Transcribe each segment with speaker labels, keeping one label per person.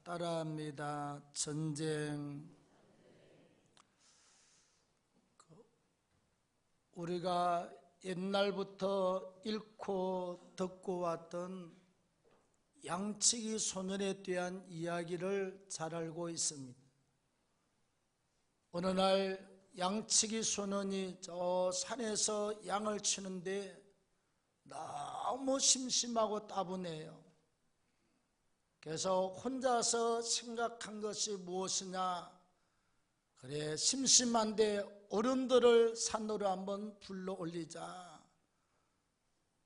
Speaker 1: 따라합니다. 전쟁. 우리가 옛날부터 읽고 듣고 왔던 양치기 소년에 대한 이야기를 잘 알고 있습니다. 어느 날 양치기 소년이 저 산에서 양을 치는데 너무 심심하고 따분해요. 그래서 혼자서 생각한 것이 무엇이냐? 그래, 심심한데 어른들을 산으로 한번 불러 올리자.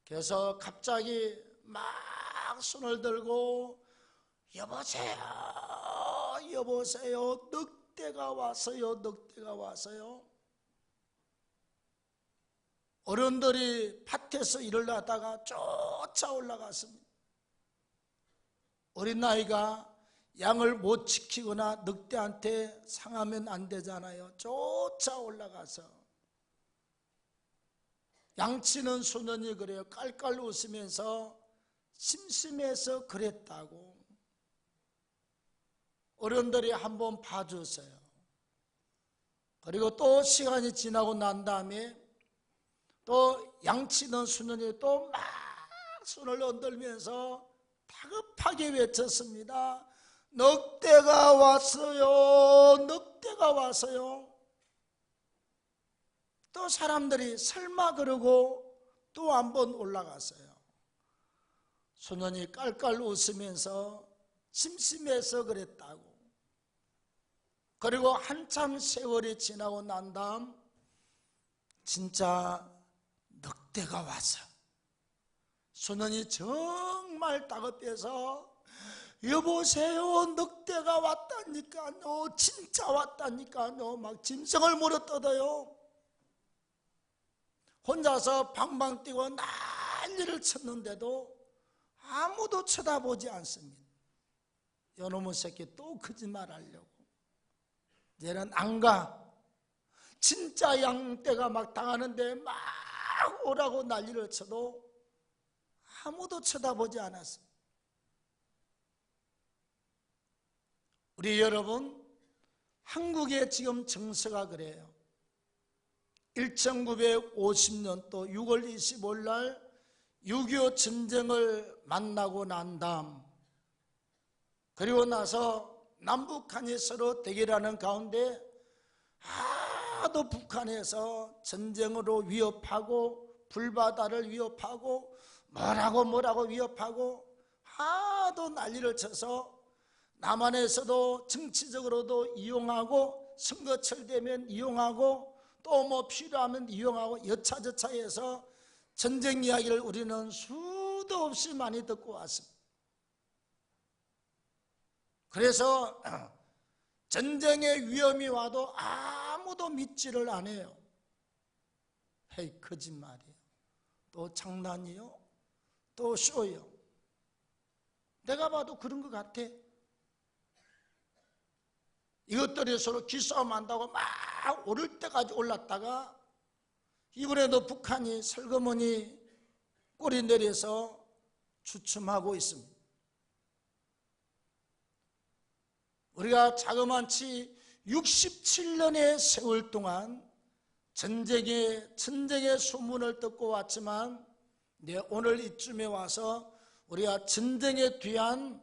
Speaker 1: 그래서 갑자기 막 손을 들고 여보세요, 여보세요, 늑대가 왔어요, 늑대가 왔어요. 어른들이 밭에서 일을 하다가 쫓아 올라갔습니다. 어린아이가 양을 못 지키거나 늑대한테 상하면 안 되잖아요. 쫓아 올라가서 양치는 소년이 그래요. 깔깔 웃으면서 심심해서 그랬다고. 어른들이 한번 봐줬어요. 그리고 또 시간이 지나고 난 다음에 또 양치는 소년이 또 막 손을 흔들면서 다급하게 외쳤습니다. 늑대가 왔어요, 늑대가 왔어요. 또 사람들이 설마 그러고 또 한 번 올라갔어요. 소년이 깔깔 웃으면서 심심해서 그랬다고. 그리고 한참 세월이 지나고 난 다음 진짜 늑대가 왔어요. 소년이 정말 다급해서 여보세요, 늑대가 왔다니까요, 진짜 왔다니까요, 막 짐승을 물어뜯어요. 혼자서 방방 뛰고 난리를 쳤는데도 아무도 쳐다보지 않습니다. 요놈의 새끼 또 거짓말하려고. 얘는 안 가. 진짜 양떼가 막 당하는데 막 오라고 난리를 쳐도 아무도 쳐다보지 않았습니다. 우리 여러분, 한국의 지금 정서가 그래요. 1950년도 6월 25일 날 6.25 전쟁을 만나고 난 다음, 그리고 나서 남북한이 서로 대결하는 가운데 하도 북한에서 전쟁으로 위협하고 불바다를 위협하고 뭐라고 위협하고 하도 난리를 쳐서 남한에서도 정치적으로도 이용하고 선거철 되면 이용하고 또 뭐 필요하면 이용하고 여차저차해서 전쟁 이야기를 우리는 수도 없이 많이 듣고 왔습니다. 그래서 전쟁의 위험이 와도 아무도 믿지를 않아요. 헤이, 거짓말이에요. 또 장난이요? 또 쇼요. 내가 봐도 그런 것 같아. 이것들이 서로 기싸움 한다고 막 오를 때까지 올랐다가 이번에도 북한이 슬그머니 꼬리 내려서 주춤하고 있습니다. 우리가 자그마치 67년의 세월 동안 전쟁의 소문을 듣고 왔지만 오늘 이쯤에 와서 우리가 전쟁에 대한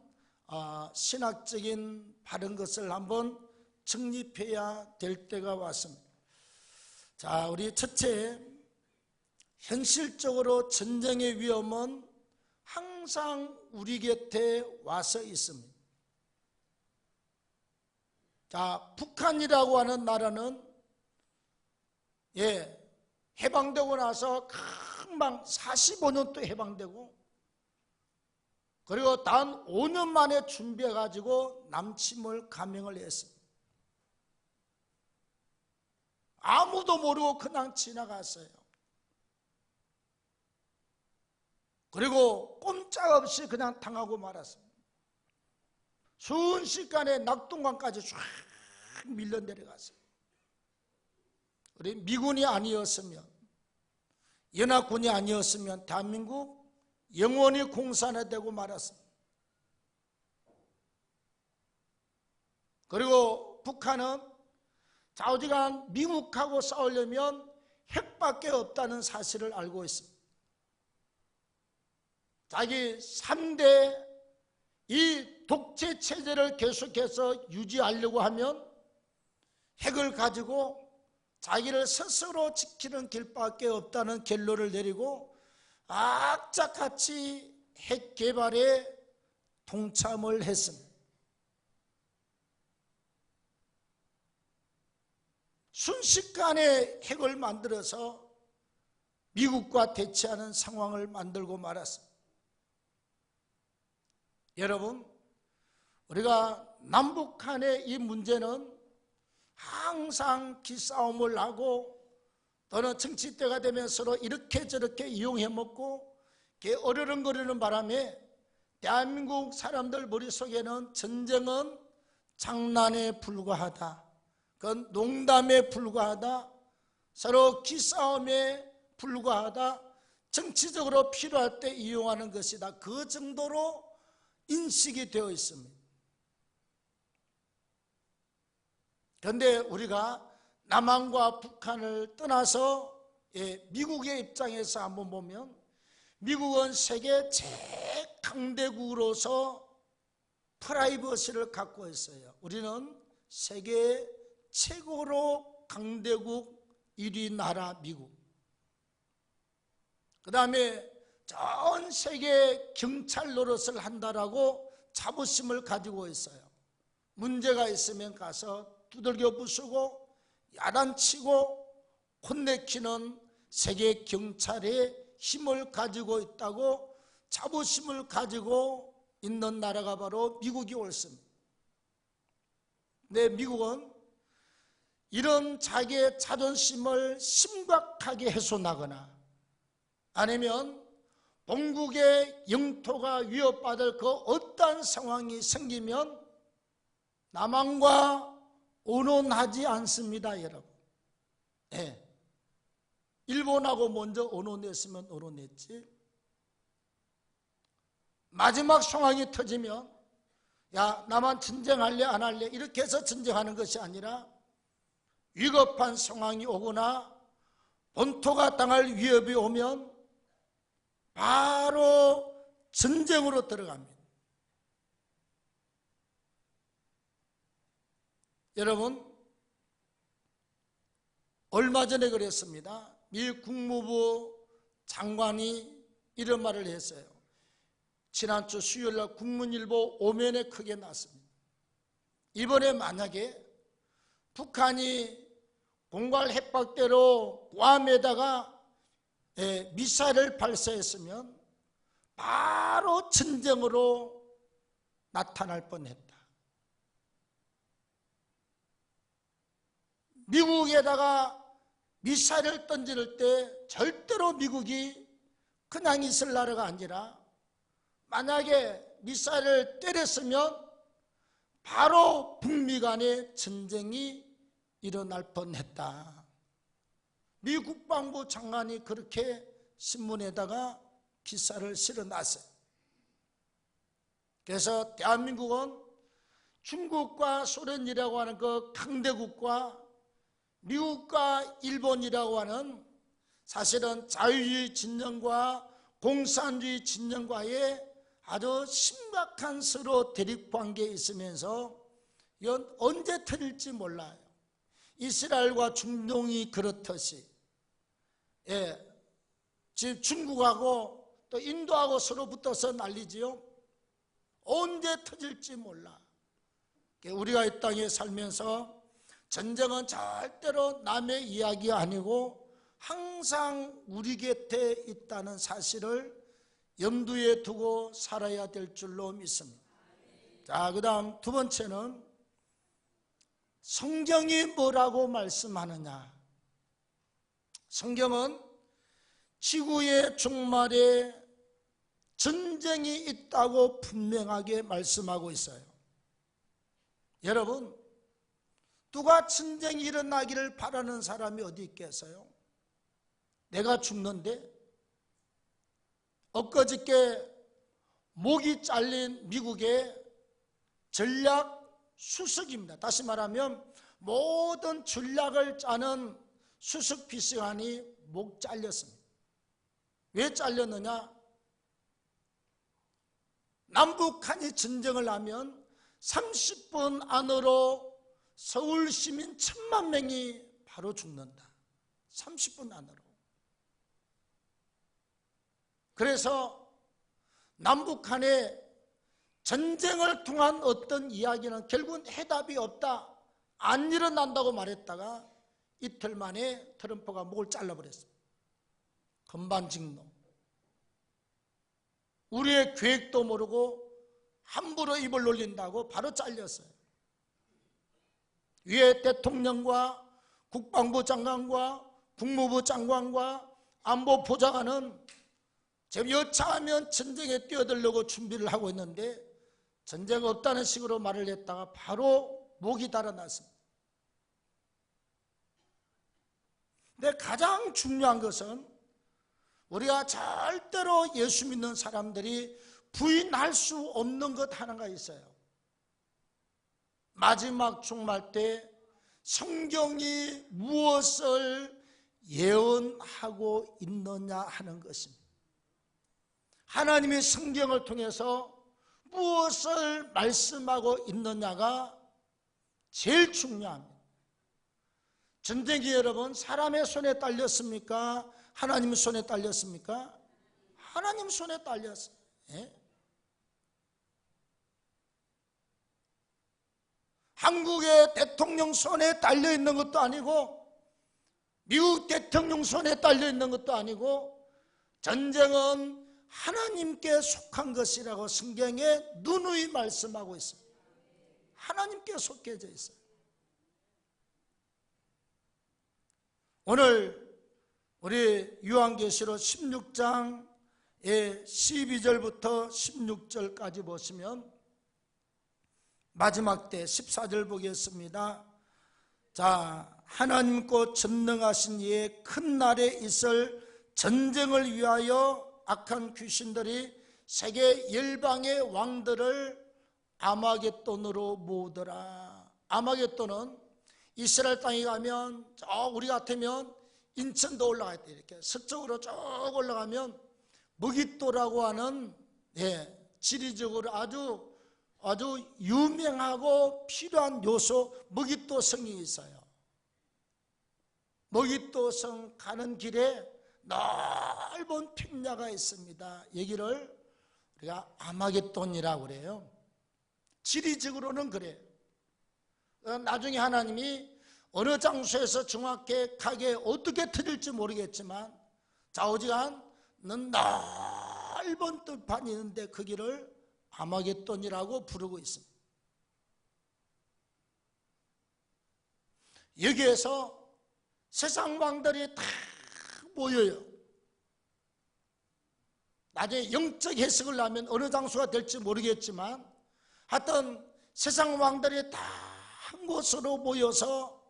Speaker 1: 신학적인 바른 것을 한번 정립해야 될 때가 왔습니다. 자, 우리 첫째, 현실적으로 전쟁의 위험은 항상 우리 곁에 와서 있습니다. 자, 북한이라고 하는 나라는 해방되고 나서 금방 45년 또 해방되고, 그리고 단 5년 만에 준비해가지고 남침을 감행을 했습니다. 아무도 모르고 그냥 지나갔어요. 그리고 꼼짝없이 그냥 당하고 말았습니다. 순식간에 낙동강까지 쫙 밀려 내려갔어요. 우리 미군이 아니었으면, 연합군이 아니었으면 대한민국 영원히 공산화되고 말았습니다. 그리고 북한은 좌우지간 미국하고 싸우려면 핵밖에 없다는 사실을 알고 있습니다. 자기 3대 이 독재 체제를 계속해서 유지하려고 하면 핵을 가지고 자기를 스스로 지키는 길밖에 없다는 결론을 내리고 악착같이 핵 개발에 동참을 했습니다. 순식간에 핵을 만들어서 미국과 대치하는 상황을 만들고 말았습니다. 여러분, 우리가 남북 간의 이 문제는 항상 기싸움을 하고 또는 정치 때가 되면 서로 이렇게 저렇게 이용해 먹고 어르렁거리는 바람에 대한민국 사람들 머릿속에는 전쟁은 장난에 불과하다, 그건 농담에 불과하다, 서로 기싸움에 불과하다, 정치적으로 필요할 때 이용하는 것이다, 그 정도로 인식이 되어 있습니다. 그런데 우리가 남한과 북한을 떠나서 미국의 입장에서 한번 보면 미국은 세계 최강대국으로서 프라이버시를 갖고 있어요. 우리는 세계 최고로 강대국 1위 나라 미국. 그 다음에 전 세계 경찰 노릇을 한다라고 자부심을 가지고 있어요. 문제가 있으면 가서 두들겨 부수고 야단치고 혼내키는 세계 경찰의 힘을 가지고 있다고 자부심을 가지고 있는 나라가 바로 미국이 옳습니다. 근데 미국은 이런 자기의 자존심을 심각하게 훼손하거나 아니면 본국의 영토가 위협받을 그 어떠한 상황이 생기면 남한과 언론하지 않습니다, 여러분. 네. 일본하고 먼저 언론했으면 언론했지. 마지막 상황이 터지면 야, 남한 전쟁할래 안 할래 이렇게 해서 전쟁하는 것이 아니라 위급한 상황이 오거나 본토가 당할 위협이 오면 바로 전쟁으로 들어갑니다. 여러분, 얼마 전에 그랬습니다. 미 국무부 장관이 이런 말을 했어요. 지난주 수요일날 국민일보 오면에 크게 났습니다. 이번에 만약에 북한이 공갈 핵박대로 괌에다가 미사일을 발사했으면 바로 전쟁으로 나타날 뻔했다. 미국에다가 미사일을 던질 때 절대로 미국이 그냥 있을 나라가 아니라 만약에 미사일을 때렸으면 바로 북미 간의 전쟁이 일어날 뻔했다. 미 국방부 장관이 그렇게 신문에다가 기사를 실어놨어요. 그래서 대한민국은 중국과 소련이라고 하는 그 강대국과 미국과 일본이라고 하는 사실은 자유주의 진영과 공산주의 진영과의 아주 심각한 서로 대립관계에 있으면서 이건 언제 터질지 몰라요. 이스라엘과 중동이 그렇듯이 지금 중국하고 또 인도하고 서로 붙어서 난리지요. 언제 터질지 몰라. 우리가 이 땅에 살면서 전쟁은 절대로 남의 이야기 아니고 항상 우리 곁에 있다는 사실을 염두에 두고 살아야 될 줄로 믿습니다. 자, 그 다음 두 번째는 성경이 뭐라고 말씀하느냐. 성경은 지구의 종말에 전쟁이 있다고 분명하게 말씀하고 있어요. 여러분, 누가 전쟁이 일어나기를 바라는 사람이 어디 있겠어요? 내가 죽는데 엊그저께 목이 잘린 미국의 전략 수석입니다. 다시 말하면 모든 전략을 짜는 수석 비서관이 목 잘렸습니다. 왜 잘렸느냐? 남북한이 전쟁을 하면 30분 안으로 서울 시민 1,000만 명이 바로 죽는다. 30분 안으로. 그래서 남북한의 전쟁을 통한 어떤 이야기는 결국은 해답이 없다, 안 일어난다고 말했다가 이틀 만에 트럼프가 목을 잘라버렸습니다. 건반직로. 우리의 계획도 모르고 함부로 입을 놀린다고 바로 잘렸어요. 위에 대통령과 국방부 장관과 국무부 장관과 안보 보좌관은 지금 여차하면 전쟁에 뛰어들려고 준비를 하고 있는데 전쟁 없다는 식으로 말을 했다가 바로 목이 달아났습니다. 근데 가장 중요한 것은 우리가 절대로 예수 믿는 사람들이 부인할 수 없는 것 하나가 있어요. 마지막 종말 때 성경이 무엇을 예언하고 있느냐 하는 것입니다. 하나님이 성경을 통해서 무엇을 말씀하고 있느냐가 제일 중요합니다. 전쟁이 여러분 사람의 손에 딸렸습니까? 하나님 손에 딸렸습니까? 하나님 손에 딸렸어요. 예? 한국의 대통령 손에 딸려있는 것도 아니고 미국 대통령 손에 딸려있는 것도 아니고 전쟁은 하나님께 속한 것이라고 성경에 누누이 말씀하고 있습니다. 하나님께 속해져 있어요. 오늘 우리 요한계시록 16장의 12절부터 16절까지 보시면 마지막 때 14절 보겠습니다. 자, 하나님 곧 전능하신 이의 큰 날에 있을 전쟁을 위하여 악한 귀신들이 세계 열방의 왕들을 아마겟돈으로 모으더라. 아마겟돈은 이스라엘 땅에 가면 우리 같으면 인천도 올라가야 돼. 이렇게 서쪽으로 쭉 올라가면 머깃도라고 하는 지리적으로 아주 유명하고 필요한 요소 머깃도 성이 있어요. 머깃도 성 가는 길에 넓은 평야가 있습니다. 여기를 우리가 아마겟돈이라고 그래요. 지리적으로는 그래요. 나중에 하나님이 어느 장소에서 정확하게 어떻게 터질지 모르겠지만 좌우지간 넓은 뜰판이 있는데 거기를 아마겟돈이라고 부르고 있습니다. 여기에서 세상 왕들이 다 모여요. 나중에 영적 해석을 하면 어느 장소가 될지 모르겠지만 하여튼 세상 왕들이 다 한 곳으로 모여서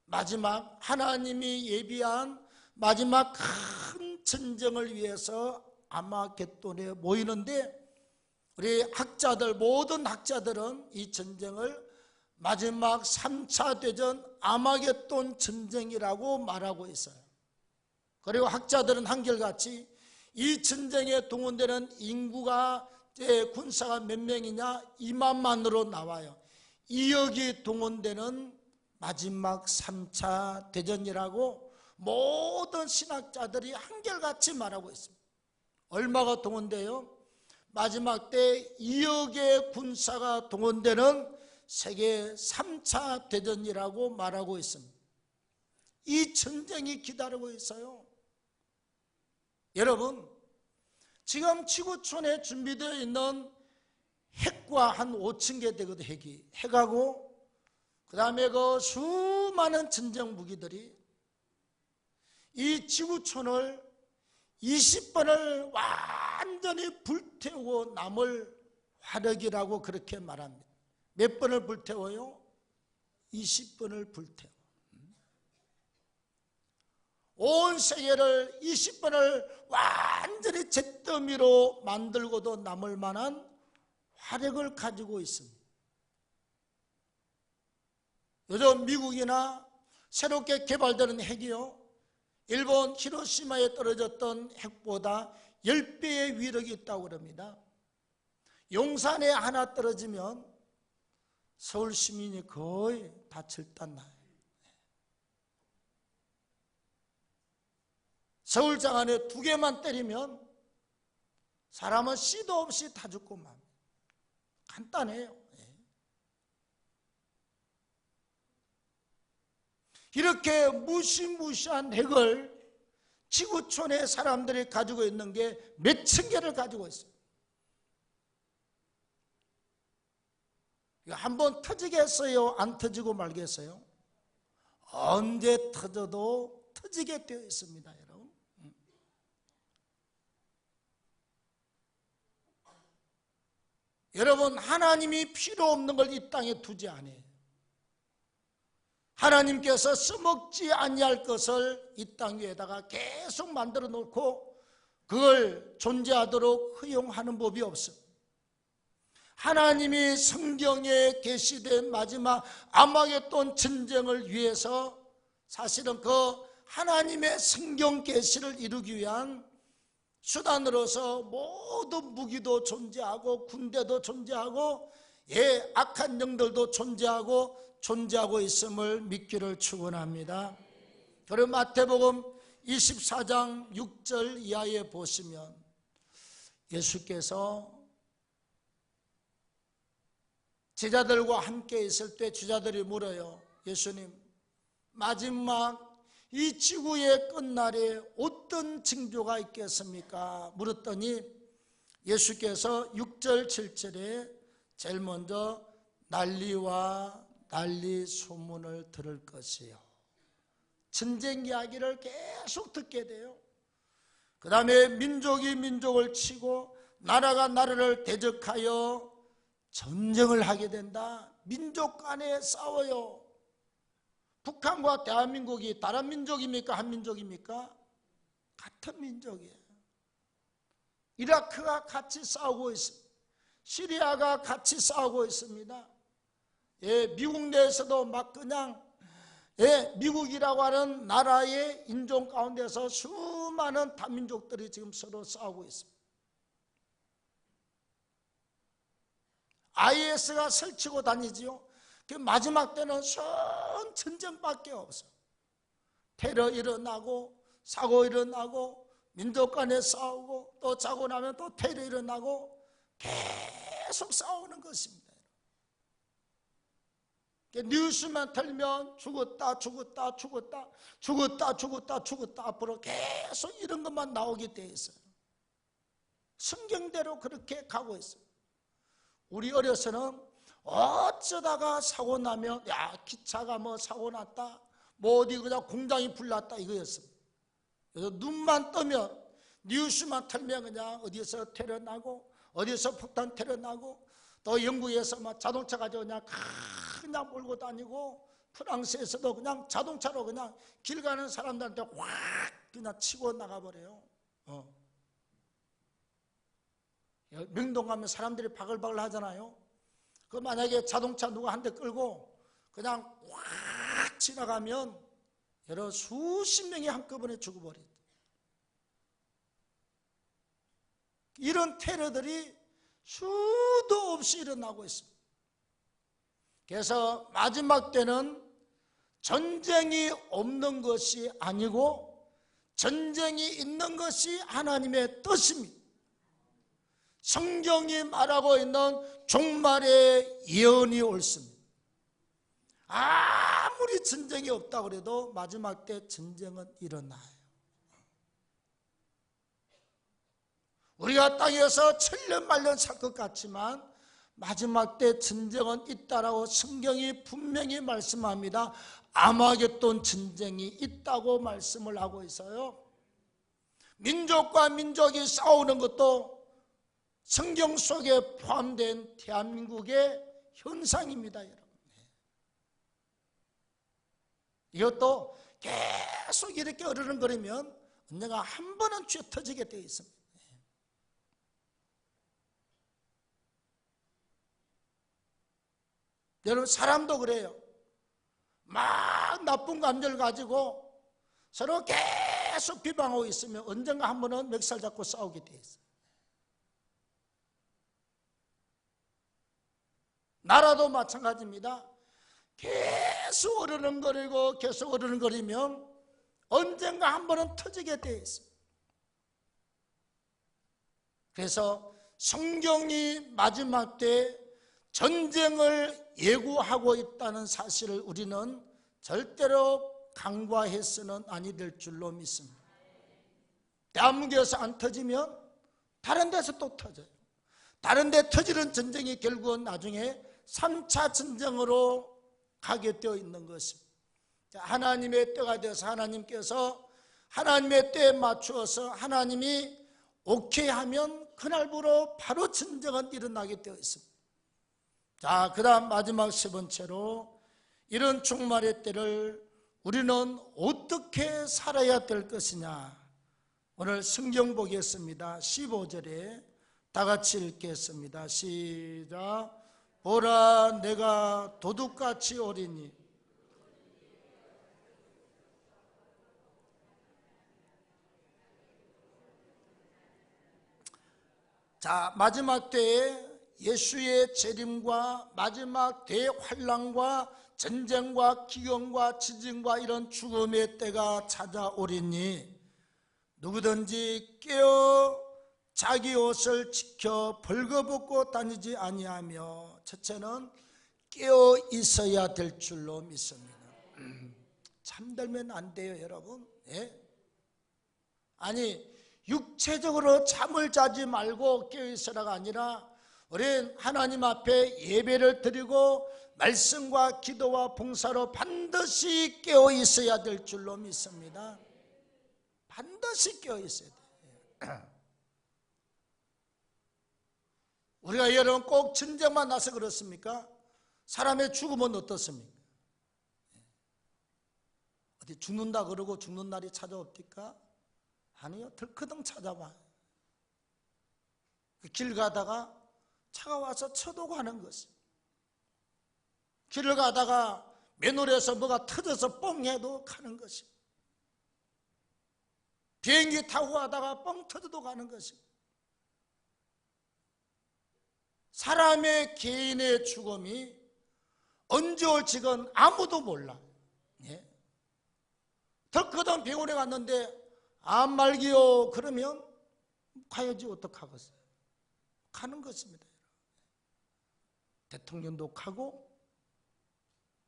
Speaker 1: 마지막 하나님이 예비한 마지막 큰 전쟁을 위해서 아마겟돈에 모이는데 우리 학자들, 모든 학자들은 이 전쟁을 마지막 3차 대전 아마겟돈 전쟁이라고 말하고 있어요. 그리고 학자들은 한결같이 이 전쟁에 동원되는 인구가 군사가 몇 명이냐 2만만으로 나와요. 2억이 동원되는 마지막 3차 대전이라고 모든 신학자들이 한결같이 말하고 있습니다. 얼마가 동원돼요? 마지막 때 2억의 군사가 동원되는 세계 3차 대전이라고 말하고 있습니다. 이 전쟁이 기다리고 있어요. 여러분, 지금 지구촌에 준비되어 있는 핵과 한 5,000개 되거든. 핵하고 그 다음에 그 수많은 전쟁 무기들이 이 지구촌을 20번을 완전히 불태우고 남을 화력이라고 그렇게 말합니다. 몇 번을 불태워요? 20번을 불태워. 온 세계를 20번을 완전히 잿더미로 만들고도 남을 만한 화력을 가지고 있습니다. 요즘 미국이나 새롭게 개발되는 핵이요, 일본 히로시마에 떨어졌던 핵보다 10배의 위력이 있다고 그럽니다. 용산에 하나 떨어지면 서울 시민이 거의 다칠 듯 나요. 서울 장안에 2개만 때리면 사람은 씨도 없이 다 죽고만. 간단해요. 이렇게 무시무시한 핵을 지구촌의 사람들이 가지고 있는 게 몇천 개를 가지고 있어요. 한번 터지겠어요? 안 터지고 말겠어요? 언제 터져도 터지게 되어 있습니다, 여러분. 여러분, 하나님이 필요 없는 걸 이 땅에 두지 않아요. 하나님께서 써먹지 아니할 것을 이 땅 위에다가 계속 만들어 놓고 그걸 존재하도록 허용하는 법이 없어. 하나님이 성경에 계시된 마지막 아마겟돈 전쟁을 위해서 사실은 그 하나님의 성경 계시를 이루기 위한 수단으로서 모든 무기도 존재하고 군대도 존재하고 악한 영들도 존재하고 있음을 믿기를 축원합니다. 그리고 마태복음 24장 6절 이하에 보시면 예수께서 제자들과 함께 있을 때 제자들이 물어요. 예수님, 마지막 이 지구의 끝날에 어떤 징조가 있겠습니까? 물었더니 예수께서 6절 7절에 제일 먼저 난리와 난리 소문을 들을 것이요, 전쟁 이야기를 계속 듣게 돼요. 그 다음에 민족이 민족을 치고 나라가 나라를 대적하여 전쟁을 하게 된다. 민족 간에 싸워요. 북한과 대한민국이 다른 민족입니까? 한 민족입니까? 같은 민족이에요. 이라크가 같이 싸우고 있습니다. 시리아가 같이 싸우고 있습니다. 미국 내에서도 막 그냥 미국이라고 하는 나라의 인종 가운데서 수많은 다민족들이 지금 서로 싸우고 있습니다. IS가 설치고 다니지요. 그 마지막 때는 순 전쟁밖에 없어. 테러 일어나고 사고 일어나고 민족 간에 싸우고 또 자고 나면 또 테러 일어나고 계속 싸우는 것입니다. 뉴스만 틀면 죽었다 죽었다 죽었다 죽었다 죽었다 죽었다 앞으로 계속 이런 것만 나오게 돼 있어요. 성경대로 그렇게 가고 있어요. 우리 어려서는 어쩌다가 사고 나면 기차가 뭐 사고 났다, 뭐 어디 그냥 공장이 불났다 이거였습니다. 그래서 눈만 뜨면 뉴스만 틀면 그냥 어디서 테러 나고 어디서 폭탄 테러 나고 또 영국에서 막 자동차 가지고 그냥 몰고 다니고 프랑스에서도 그냥 자동차로 그냥 길 가는 사람들한테 확 그냥 치고 나가버려요. 명동 가면 사람들이 바글바글 하잖아요. 그 만약에 자동차 누가 한 대 끌고 그냥 확 지나가면 여러 수십 명이 한꺼번에 죽어버려요. 이런 테러들이 수도 없이 일어나고 있습니다. 그래서 마지막 때는 전쟁이 없는 것이 아니고 전쟁이 있는 것이 하나님의 뜻입니다. 성경이 말하고 있는 종말의 예언이 옳습니다. 아무리 전쟁이 없다고 해도 마지막 때 전쟁은 일어나요. 우리가 땅에서 천년 만년 살 것 같지만 마지막 때 전쟁은 있다라고 성경이 분명히 말씀합니다. 아마겟돈 전쟁이 있다고 말씀을 하고 있어요. 민족과 민족이 싸우는 것도 성경 속에 포함된 대한민국의 현상입니다, 여러분. 이것도 계속 이렇게 어르렁거리면 언젠가 한 번은 쥐어 터지게 되어 있습니다. 여러분, 사람도 그래요. 막 나쁜 감정을 가지고 서로 계속 비방하고 있으면 언젠가 한 번은 멱살 잡고 싸우게 돼 있어요. 나라도 마찬가지입니다. 계속 어르렁거리고 계속 어르렁거리면 언젠가 한 번은 터지게 돼 있어요. 그래서 성경이 마지막 때 전쟁을 예고하고 있다는 사실을 우리는 절대로 간과해서는 아니 될 줄로 믿습니다. 대한민국에서 안 터지면 다른 데서 또 터져요. 다른 데 터지는 전쟁이 결국은 나중에 3차 전쟁으로 가게 되어 있는 것입니다. 하나님의 때가 되어서 하나님께서 하나님의 때에 맞추어서 하나님이 오케이 하면 그날부로 바로 전쟁은 일어나게 되어 있습니다. 자, 그 다음 마지막 세 번째로 이런 종말의 때를 우리는 어떻게 살아야 될 것이냐. 오늘 성경 보겠습니다. 15절에 다 같이 읽겠습니다. 시작. 보라, 내가 도둑같이 오리니. 자, 마지막 때에 예수의 재림과 마지막 대환란과 전쟁과 기근과 지진과 이런 죽음의 때가 찾아오리니 누구든지 깨어 자기 옷을 지켜 벌거벗고 다니지 아니하며, 첫째는 깨어 있어야 될 줄로 믿습니다. 잠들면 안 돼요, 여러분. 예? 아니, 육체적으로 잠을 자지 말고 깨어 있으라가 아니라 우린 하나님 앞에 예배를 드리고 말씀과 기도와 봉사로 반드시 깨어 있어야 될 줄로 믿습니다. 반드시 깨어 있어야 돼요. 우리가 여러분 꼭 전쟁만 나서 그렇습니까? 사람의 죽음은 어떻습니까? 어디 죽는다 그러고 죽는 날이 찾아옵니까? 아니요, 덜커덩 찾아와요. 길 가다가 차가 와서 쳐도 가는 것입니다. 길을 가다가 맨홀에서 뭐가 터져서 뻥 해도 가는 것입니다. 비행기 타고 가다가 뻥 터져도 가는 것입니다. 사람의 개인의 죽음이 언제 올지건 아무도 몰라. 예? 덜커덩 병원에 갔는데 암 말기요 그러면 가야지 어떡하겠어요? 가는 것입니다. 대통령도 가고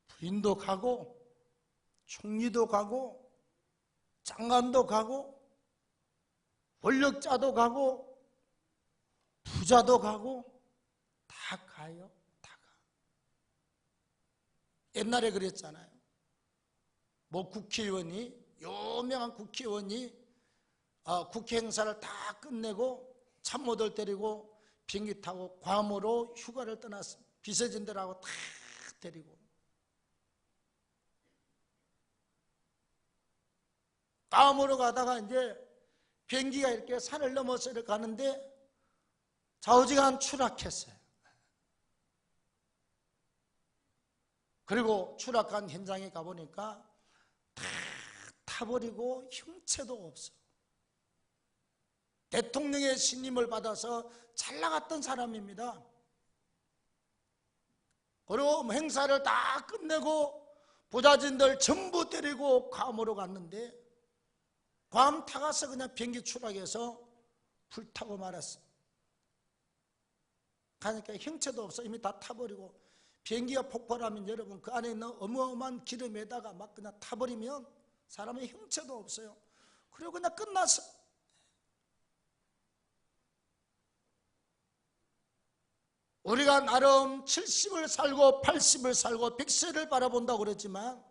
Speaker 1: 부인도 가고 총리도 가고 장관도 가고 권력자도 가고 부자도 가고 다 가요. 다 가. 옛날에 그랬잖아요. 뭐 국회의원이, 유명한 국회의원이 국회 행사를 다 끝내고 참모들 데리고 비행기 타고 괌으로 휴가를 떠났습니다. 비서진들하고 다 데리고. 괌으로 가다가 이제 비행기가 이렇게 산을 넘어서 이렇게 가는데 좌우지간 추락했어요. 그리고 추락한 현장에 가보니까 다 타버리고 형체도 없어. 대통령의 신임을 받아서 잘 나갔던 사람입니다. 그리고 행사를 다 끝내고 부자진들 전부 데리고 괌으로 갔는데 괌 타가서 그냥 비행기 추락해서 불타고 말았어. 가니까 형체도 없어. 이미 다 타버리고. 비행기가 폭발하면 여러분 그 안에 있는 어마어마한 기름에다가 막 그냥 타버리면 사람의 형체도 없어요. 그리고 그냥 끝났어. 우리가 나름 70을 살고 80을 살고 100세를 바라본다고 그랬지만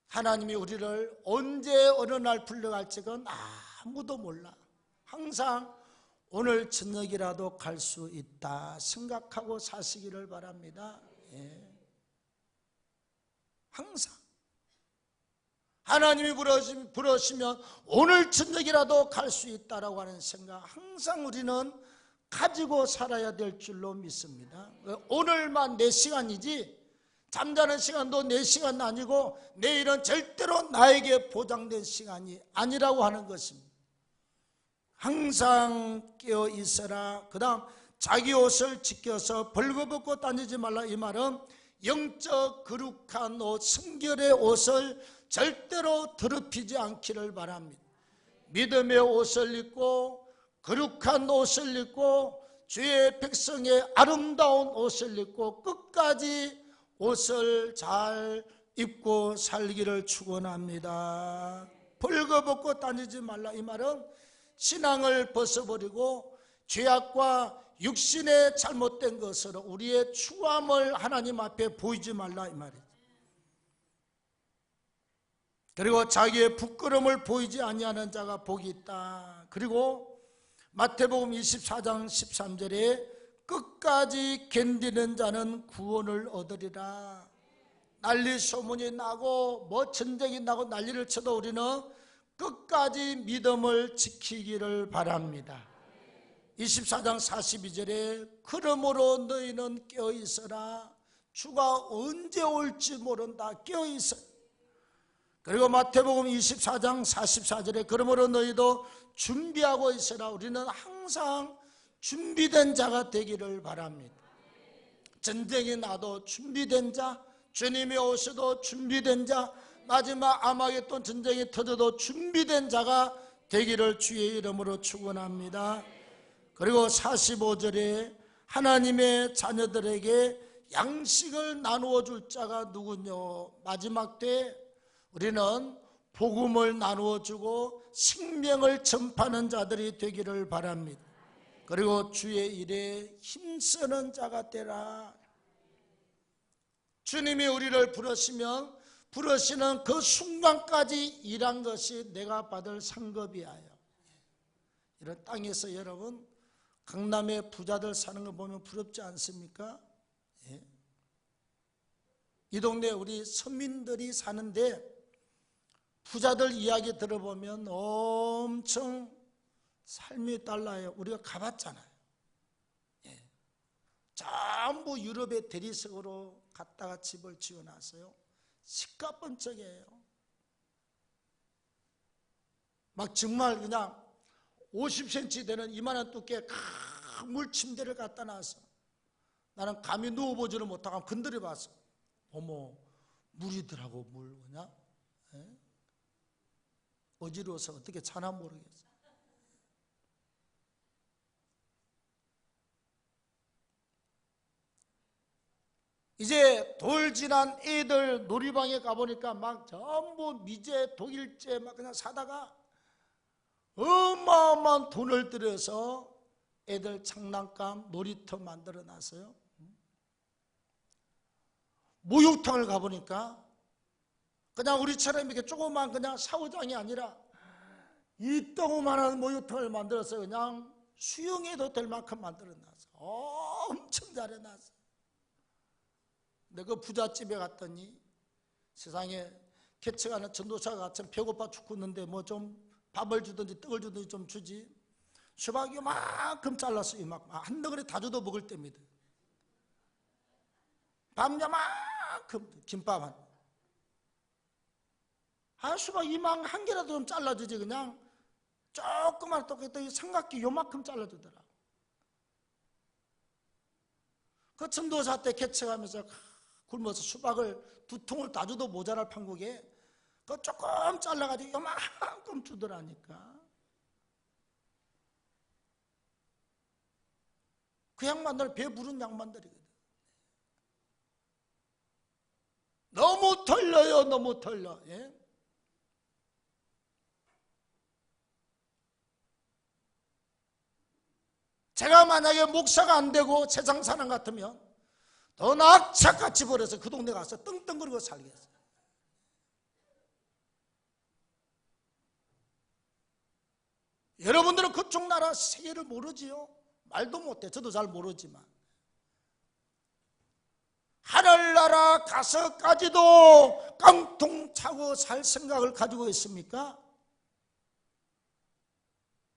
Speaker 1: 하나님이 우리를 언제 어느 날 불러갈지는 아무도 몰라. 항상 오늘 저녁이라도 갈 수 있다 생각하고 사시기를 바랍니다. 예. 항상 하나님이 부르시면 오늘 저녁이라도 갈 수 있다라고 하는 생각 항상 우리는 가지고 살아야 될 줄로 믿습니다. 오늘만 내 시간이지 잠자는 시간도 내 시간 아니고 내일은 절대로 나에게 보장된 시간이 아니라고 하는 것입니다. 항상 깨어 있어라. 그 다음 자기 옷을 지켜서 벌거벗고 다니지 말라. 이 말은 영적 거룩한 옷, 성결의 옷을 절대로 더럽히지 않기를 바랍니다. 믿음의 옷을 입고 거룩한 옷을 입고 주의 백성의 아름다운 옷을 입고 끝까지 옷을 잘 입고 살기를 축원합니다. 벌거벗고 다니지 말라. 이 말은 신앙을 벗어버리고 죄악과 육신의 잘못된 것으로 우리의 추함을 하나님 앞에 보이지 말라 이 말이죠. 그리고 자기의 부끄러움을 보이지 아니하는 자가 복이 있다. 그리고 마태복음 24장 13절에 끝까지 견디는 자는 구원을 얻으리라. 난리 소문이 나고 뭐 전쟁이 나고 난리를 쳐도 우리는 끝까지 믿음을 지키기를 바랍니다. 24장 42절에 그러므로 너희는 깨어있어라. 주가 언제 올지 모른다. 깨어있어. 그리고 마태복음 24장 44절에 그러므로 너희도 준비하고 있어라. 우리는 항상 준비된 자가 되기를 바랍니다. 전쟁이 나도 준비된 자, 주님이 오셔도 준비된 자, 마지막 아마겟돈 전쟁이 터져도 준비된 자가 되기를 주의 이름으로 축원합니다. 그리고 45절에 하나님의 자녀들에게 양식을 나누어 줄 자가 누구뇨? 마지막 때 우리는 복음을 나누어 주고 생명을 전파하는 자들이 되기를 바랍니다. 그리고 주의 일에 힘쓰는 자가 되라. 주님이 우리를 부르시는 그 순간까지 일한 것이 내가 받을 상급이에요. 이런 땅에서 여러분 강남의 부자들 사는 거 보면 부럽지 않습니까? 예. 이 동네 우리 서민들이 사는데 부자들 이야기 들어보면 엄청 삶이 달라요. 우리가 가봤잖아요. 예. 전부 유럽의 대리석으로 갔다가 집을 지어놨어요. 시가번쩍이에요. 막 정말 그냥 50cm 되는 이만한 두께 큰 물침대를 갖다 놔서 나는 감히 누워보지를 못하고 건드려 봤어. 어머, 물이더라고. 물 그냥 어지러워서 어떻게 차나 모르겠어. 이제 돌 지난 애들 놀이방에 가보니까 막 전부 미제 독일제 막 그냥 사다가 어마어마한 돈을 들여서 애들 장난감 놀이터 만들어 놨어요. 목욕탕을 가보니까 그냥 우리처럼 이렇게 조그만 그냥 샤워장이 아니라 이 동그만한 목욕탕을 만들어서 그냥 수영해도 될 만큼 만들어 놨어. 엄청 잘해 놨어. 내가 부잣집에 갔더니 세상에 개척하는 전도사가 같은 배고파 죽겠는데 뭐 좀 밥을 주든지 떡을 주든지 좀 주지. 수박 요만큼 잘랐어. 이만큼 한 덩어리 다 줘도 먹을 때입니다. 밥 요만큼 김밥 한 수박 이만 한 개라도 좀 잘라주지. 그냥 조그만 똑같이 삼각기 요만큼 잘라주더라. 그 전도사 때 개척하면서 굶어서 수박을 2통을 다 줘도 모자랄 판국에 그 조금 잘라가지고 요만큼 주더라니까. 그 양반들 배부른 양반들이거든. 너무 털려요. 너무 털려. 예? 제가 만약에 목사가 안 되고 세상 사람 같으면 더 낙착같이 버려서 그 동네 가서 떵떵거리고 살겠어요. 여러분들은 그쪽 나라 세계를 모르지요? 말도 못해. 저도 잘 모르지만 하늘나라 가서까지도 깡통 차고 살 생각을 가지고 있습니까?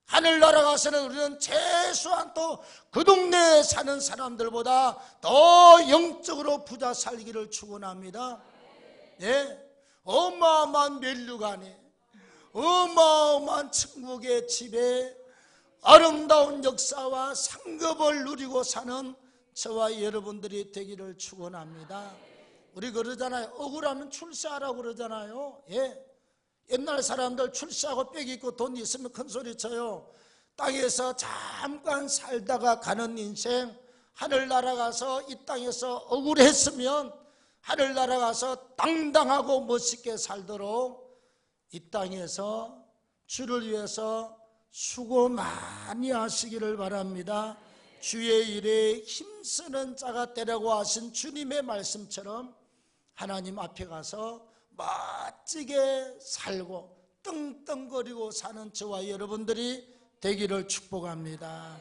Speaker 1: 하늘나라 가서는 우리는 최소한 또 그 동네에 사는 사람들보다 더 영적으로 부자 살기를 축원합니다. 예, 어마어마한 면류관에 어마어마한 천국의 집에 아름다운 역사와 상급을 누리고 사는 저와 여러분들이 되기를 축원합니다. 우리 그러잖아요. 억울하면 출세하라고 그러잖아요. 예, 옛날 사람들 출세하고 빽 있고 돈 있으면 큰 소리 쳐요. 땅에서 잠깐 살다가 가는 인생, 하늘나라 가서 이 땅에서 억울했으면 하늘나라 가서 당당하고 멋있게 살도록 이 땅에서 주를 위해서 수고 많이 하시기를 바랍니다. 주의 일에 힘쓰는 자가 되라고 하신 주님의 말씀처럼 하나님 앞에 가서 멋지게 살고 떵떵거리고 사는 저와 여러분들이 되기를 축복합니다.